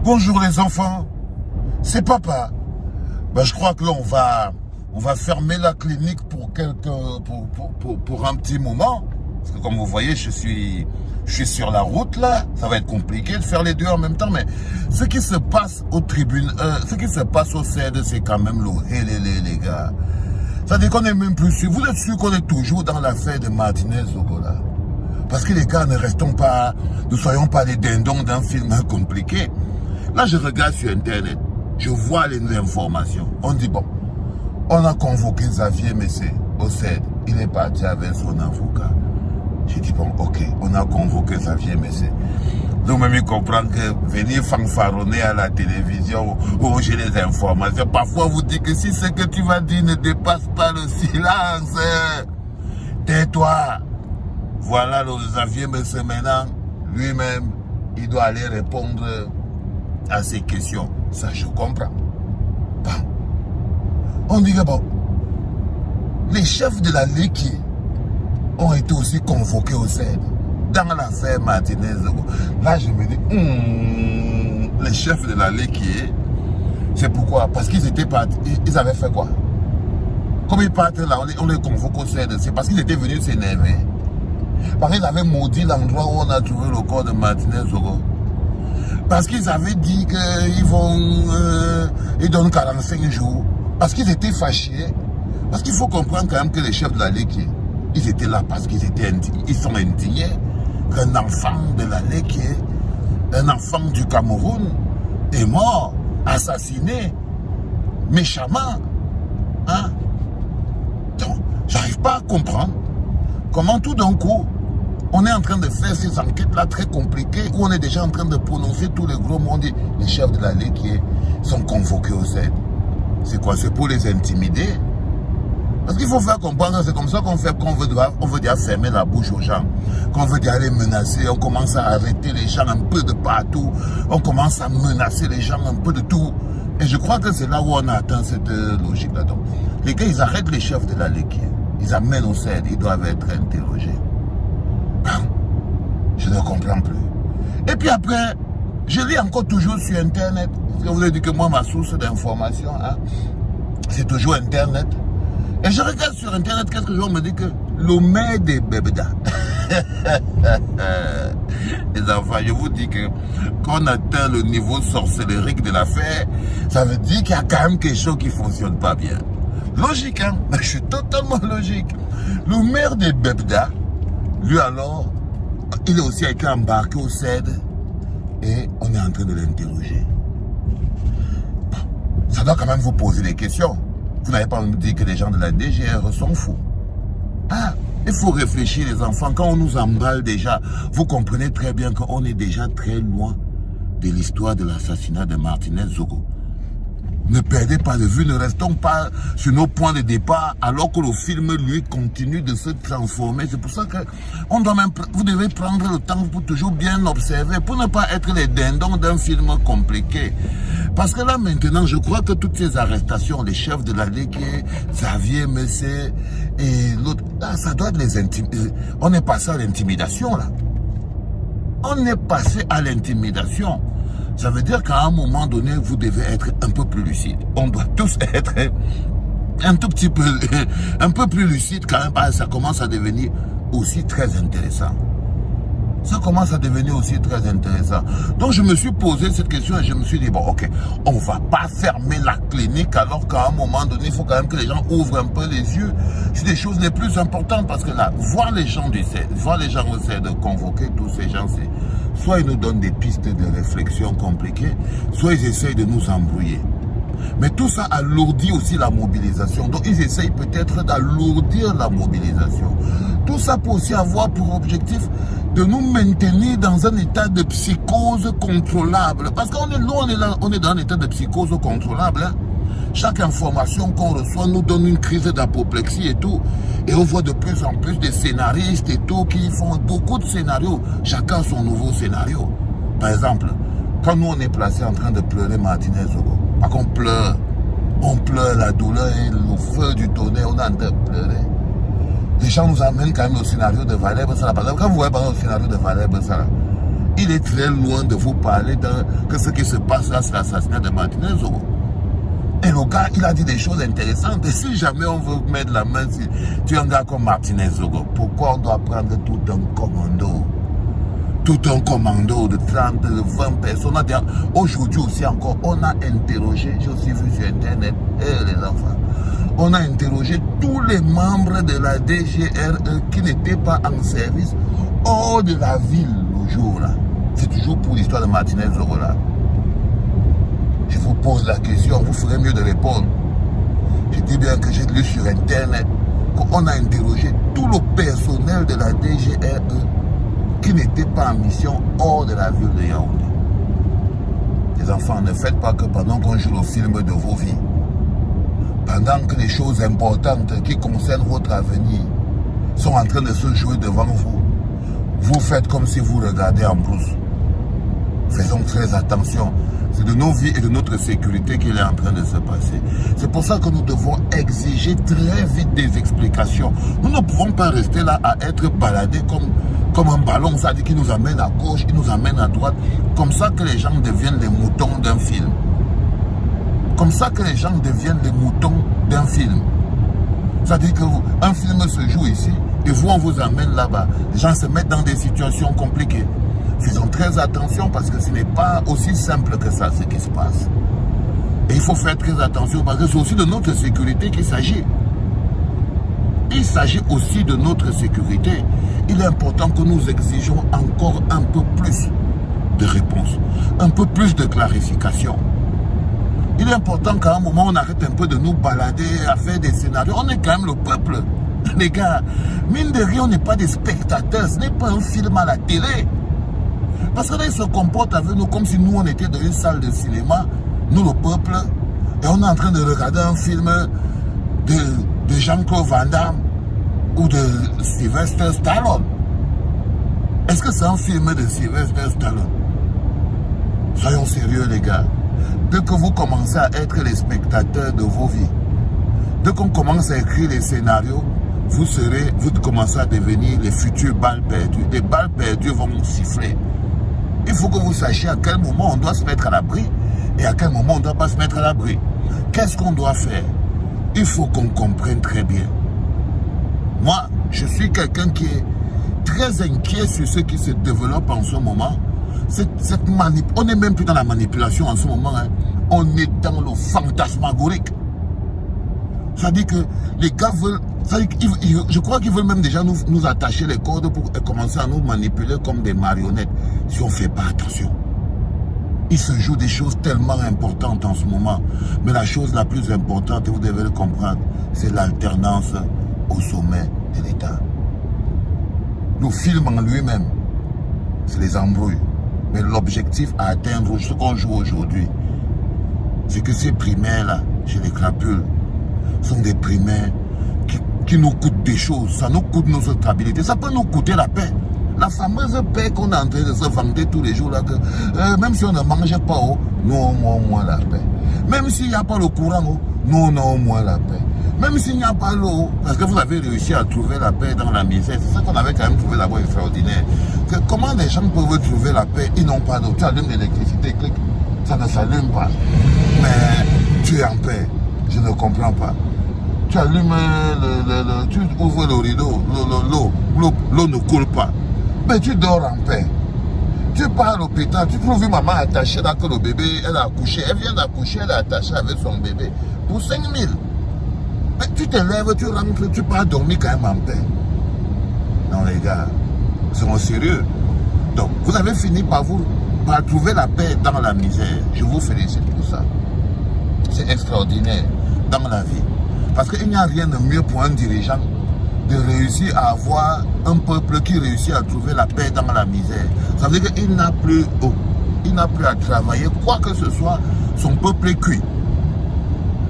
Bonjour les enfants, c'est papa. Ben, je crois que là on va fermer la clinique pour un petit moment. Parce que comme vous voyez, je suis sur la route là. Ça va être compliqué de faire les deux en même temps. Mais ce qui se passe aux tribunes, ce qui se passe au CED, c'est quand même les gars. Ça dit qu'on n'est même plus sûr. Vous êtes sûr qu'on est toujours dans l'affaire de Martinez Zogo là? Parce que les gars, ne soyons pas des dindons d'un film compliqué. Là, je regarde sur Internet, je vois les informations. On dit, bon, on a convoqué Xavier Messé au CED. Il est parti avec son avocat. J'ai dit, bon, ok, on a convoqué Xavier Messé. Donc, même il comprend que venir fanfaronner à la télévision où j'ai les informations, parfois vous dit que si ce que tu vas dire ne dépasse pas le silence, tais-toi. Voilà le Xavier Messé maintenant, lui-même, il doit aller répondre à ces questions. Ça, je comprends. Bon. On dit que bon, les chefs de la Ligue ont été aussi convoqués au CED dans l'affaire Martinez. Là, je me dis, les chefs de la Ligue, c'est pourquoi? Parce qu'ils étaient partis, ils avaient fait quoi? Comme ils partent là, on les convoque au CED, c'est parce qu'ils étaient venus s'énerver. Parce qu'ils avaient maudit l'endroit où on a trouvé le corps de Martinez Zogo. Parce qu'ils avaient dit qu'ils ils donnent 45 jours. Parce qu'ils étaient fâchés. Parce qu'il faut comprendre quand même que les chefs de la Ligue, ils étaient là parce qu'ils sont indignés qu'un enfant de la Ligue, un enfant du Cameroun, est mort, assassiné, méchamment. Hein? Donc, j'arrive pas à comprendre comment tout d'un coup, on est en train de faire ces enquêtes-là très compliquées, où on est déjà en train de prononcer tous les gros mots. Les chefs de la Ligue sont convoqués au CED. C'est quoi? C'est pour les intimider? Parce qu'il faut faire comprendre, c'est comme ça qu'on fait, on veut déjà fermer la bouche aux gens, qu'on veut déjà les menacer, on commence à arrêter les gens un peu de partout, on commence à menacer les gens un peu de tout. Et je crois que c'est là où on a atteint cette logique-là. Donc, les gars, ils arrêtent les chefs de la Ligue, ils amènent au CED, ils doivent être interrogés. Je ne comprends plus. Et puis après, je lis encore toujours sur Internet. Je vous ai dit que moi, ma source d'information, hein, c'est toujours Internet. Et je regarde sur Internet, qu'est-ce que je me dis que le maire de Bebda. Les enfants, je vous dis que quand on atteint le niveau sorcellerique de l'affaire, ça veut dire qu'il y a quand même quelque chose qui ne fonctionne pas bien. Logique, hein? Je suis totalement logique. Le maire de Bebda, lui alors, il a aussi été embarqué au CED et on est en train de l'interroger. Bon, ça doit quand même vous poser des questions. Vous n'avez pas me dire que les gens de la DGR sont fous. Ah, il faut réfléchir les enfants. Quand on nous emballe déjà, vous comprenez très bien qu'on est déjà très loin de l'histoire de l'assassinat de Martinez Zogo. Ne perdez pas de vue, ne restons pas sur nos points de départ alors que le film, lui, continue de se transformer. C'est pour ça que vous devez prendre le temps pour toujours bien observer, pour ne pas être les dindons d'un film compliqué. Parce que là, maintenant, je crois que toutes ces arrestations, les chefs de la Ligue, Xavier Messé et l'autre, ça doit être les intimider. On est passé à l'intimidation, là. On est passé à l'intimidation. Ça veut dire qu'à un moment donné, vous devez être un peu plus lucide. On doit tous être un tout petit peu, un peu plus lucide quand même. Ça commence à devenir aussi très intéressant. Ça commence à devenir aussi très intéressant. Donc je me suis posé cette question et je me suis dit, bon ok, on ne va pas fermer la clinique alors qu'à un moment donné, il faut quand même que les gens ouvrent un peu les yeux. C'est des choses les plus importantes parce que là, voir les gens du CED, voir les gens au CED, convoquer tous ces gens, soit ils nous donnent des pistes de réflexion compliquées, soit ils essayent de nous embrouiller. Mais tout ça alourdit aussi la mobilisation. Donc ils essayent peut-être d'alourdir la mobilisation. Tout ça peut aussi avoir pour objectif de nous maintenir dans un état de psychose contrôlable. Parce qu'on est là, on est dans un état de psychose contrôlable. Hein. Chaque information qu'on reçoit nous donne une crise d'apoplexie et tout. Et on voit de plus en plus des scénaristes et tout qui font beaucoup de scénarios. Chacun son nouveau scénario. Par exemple, quand nous on est placé en train de pleurer Martinez Zogo, parce qu'on pleure, on pleure la douleur et le feu du tonnerre, on est en train de pleurer. Les gens nous amènent quand même au scénario de Valère Bessara. Par exemple, quand vous voyez le scénario de Valère Bessara, il est très loin de vous parler que ce qui se passe là, c'est l'assassinat de Martinez Zogo. Et le gars, il a dit des choses intéressantes. Et si jamais on veut mettre la main, si tu es un gars comme Martinez Zogo, pourquoi on doit prendre tout un commando? Tout un commando de 30, de 20 personnes. Aujourd'hui aussi encore, on a interrogé, j'ai aussi vu sur Internet, les enfants, on a interrogé tous les membres de la DGRE qui n'étaient pas en service hors de la ville le jour-là. C'est toujours pour l'histoire de Martinez Zogo là. Je vous pose la question, vous ferez mieux de répondre. Je dis bien que j'ai lu sur Internet qu'on a interrogé tout le personnel de la DGRE qui n'était pas en mission hors de la ville de Yaoundé. Les enfants, ne faites pas que pendant qu'on joue le film de vos vies, pendant que les choses importantes qui concernent votre avenir sont en train de se jouer devant vous, vous faites comme si vous regardez en brousse. Faisons très attention. C'est de nos vies et de notre sécurité qu'il est en train de se passer. C'est pour ça que nous devons exiger très vite des explications. Nous ne pouvons pas rester là à être baladés comme un ballon, c'est-à-dire qui nous amène à gauche, qui nous amène à droite. Comme ça que les gens deviennent les moutons d'un film. Comme ça que les gens deviennent les moutons d'un film. C'est-à-dire qu'un film se joue ici et vous, on vous amène là-bas. Les gens se mettent dans des situations compliquées. Faisons très attention parce que ce n'est pas aussi simple que ça, ce qui se passe. Et il faut faire très attention parce que c'est aussi de notre sécurité qu'il s'agit. Il s'agit aussi de notre sécurité. Il est important que nous exigeons encore un peu plus de réponses, un peu plus de clarification. Il est important qu'à un moment, on arrête un peu de nous balader, à faire des scénarios. On est quand même le peuple. Les gars, mine de rien, on n'est pas des spectateurs. Ce n'est pas un film à la télé. Parce que là, ils se comportent avec nous comme si nous, on était dans une salle de cinéma, nous, le peuple, et on est en train de regarder un film de Jean-Claude Van Damme ou de Sylvester Stallone. Est-ce que c'est un film de Sylvester Stallone? Soyons sérieux, les gars. Dès que vous commencez à être les spectateurs de vos vies, dès qu'on commence à écrire les scénarios, vous commencez à devenir les futures balles perdues. Les balles perdues vont nous siffler. Il faut que vous sachiez à quel moment on doit se mettre à l'abri et à quel moment on ne doit pas se mettre à l'abri. Qu'est-ce qu'on doit faire? Il faut qu'on comprenne très bien. Moi, je suis quelqu'un qui est très inquiet sur ce qui se développe en ce moment. On n'est même plus dans la manipulation en ce moment. Hein. On est dans le fantasmagorique. C'est-à-dire que les gars veulent... Je crois qu'ils veulent même déjà nous attacher les cordes pour commencer à nous manipuler comme des marionnettes si on ne fait pas attention. Il se joue des choses tellement importantes en ce moment. Mais la chose la plus importante, et vous devez le comprendre, c'est l'alternance au sommet de l'État. Le film en lui-même, c'est les embrouilles. Mais l'objectif à atteindre, ce qu'on joue aujourd'hui, c'est que ces primaires-là, chez les crapules, sont des primaires qui nous coûtent des choses. Ça nous coûte notre stabilité. Ça peut nous coûter la paix. La fameuse paix qu'on est en train de se vanter tous les jours là, que même si on ne mange pas, nous avons au moins la paix. Même s'il n'y a pas le courant, nous on a au moins la paix. Même s'il n'y a pas l'eau, parce que vous avez réussi à trouver la paix dans la misère, c'est ça qu'on avait quand même trouvé d'abord extraordinaire. Que comment les gens peuvent trouver la paix, ils n'ont pas d'eau. Tu allumes l'électricité, clic, ça ne s'allume pas. Mais tu es en paix, je ne comprends pas. Tu allumes, tu ouvres le rideau, l'eau ne coule pas. Mais tu dors en paix. Tu pars à l'hôpital, tu trouves une maman attachée là que le bébé, elle a accouché. Elle vient d'accoucher, elle est attachée avec son bébé. Pour 5 000. Mais tu te lèves, tu rentres, tu pars dormir quand même en paix. Non les gars, soyons sérieux. Donc, vous avez fini par trouver la paix dans la misère. Je vous félicite pour ça. C'est extraordinaire dans la vie. Parce qu'il n'y a rien de mieux pour un dirigeant de réussir à avoir un peuple qui réussit à trouver la paix dans la misère. Ça veut dire qu'il n'a plus à travailler, quoi que ce soit, son peuple est cuit.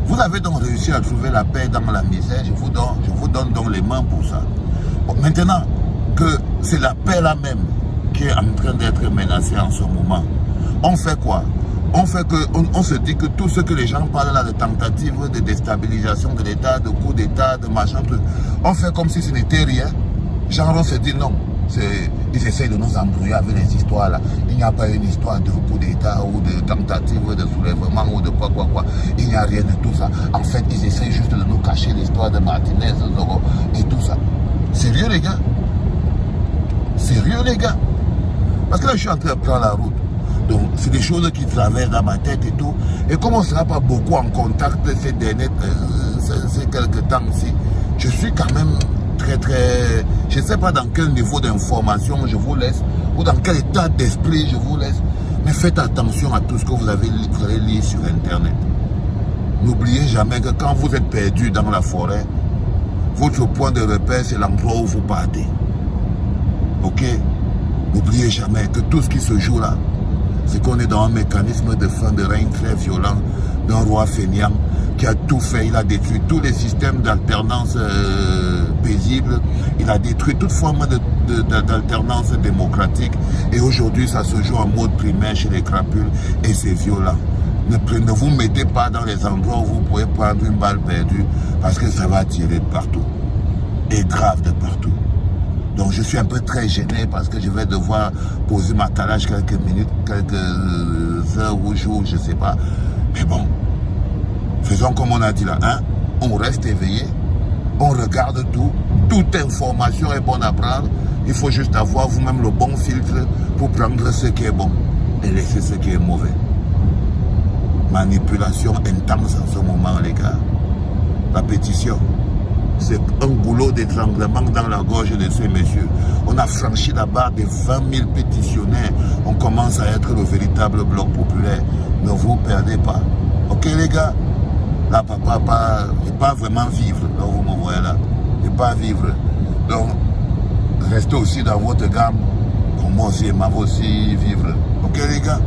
Vous avez donc réussi à trouver la paix dans la misère, je vous donne donc les mains pour ça. Bon, maintenant que c'est la paix là même qui est en train d'être menacée en ce moment, on fait quoi? On se dit que tout ce que les gens parlent là de tentatives de déstabilisation de l'État, de coup d'État, de machin, on fait comme si ce n'était rien. Genre on se dit non, Ils essayent de nous embrouiller avec les histoires là. Il n'y a pas une histoire de coup d'État ou de tentative de soulèvement ou de quoi. Il n'y a rien de tout ça. En fait, ils essayent juste de nous cacher l'histoire de Martinez, Zoro et tout ça. Sérieux les gars? Sérieux les gars? Parce que là, je suis en train de prendre la route. Donc, c'est des choses qui traversent dans ma tête et tout. Et comme on ne sera pas beaucoup en contact ces derniers, ces quelques temps-ci, je suis quand même très, je ne sais pas dans quel niveau d'information je vous laisse, ou dans quel état d'esprit je vous laisse, mais faites attention à tout ce que vous allez lire sur Internet. N'oubliez jamais que quand vous êtes perdu dans la forêt, votre point de repère, c'est l'endroit où vous partez. Ok? N'oubliez jamais que tout ce qui se joue là, c'est qu'on est dans un mécanisme de fin de règne très violent d'un roi fainéant qui a tout fait. Il a détruit tous les systèmes d'alternance paisible. Il a détruit toute forme d'alternance démocratique. Et aujourd'hui, ça se joue en mode primaire chez les crapules et c'est violent. Ne vous mettez pas dans les endroits où vous pouvez prendre une balle perdue parce que ça va tirer de partout. Et grave de partout. Donc je suis un peu très gêné parce que je vais devoir poser ma calage quelques minutes, quelques heures ou jours, je ne sais pas. Mais bon, faisons comme on a dit là, hein? On reste éveillé, on regarde tout, toute information est bonne à prendre. Il faut juste avoir vous-même le bon filtre pour prendre ce qui est bon et laisser ce qui est mauvais. Manipulation intense en ce moment les gars. La pétition. C'est un goulot d'étranglement dans la gorge de ces messieurs. On a franchi la barre des 20 000 pétitionnaires. On commence à être le véritable bloc populaire. Ne vous perdez pas. Ok les gars? Là, papa, il pas vraiment vivre. Là, vous me voyez là. Il pas vivre. Donc, restez aussi dans votre gamme. Comme moi aussi, il m'a aussi vivre. Ok les gars?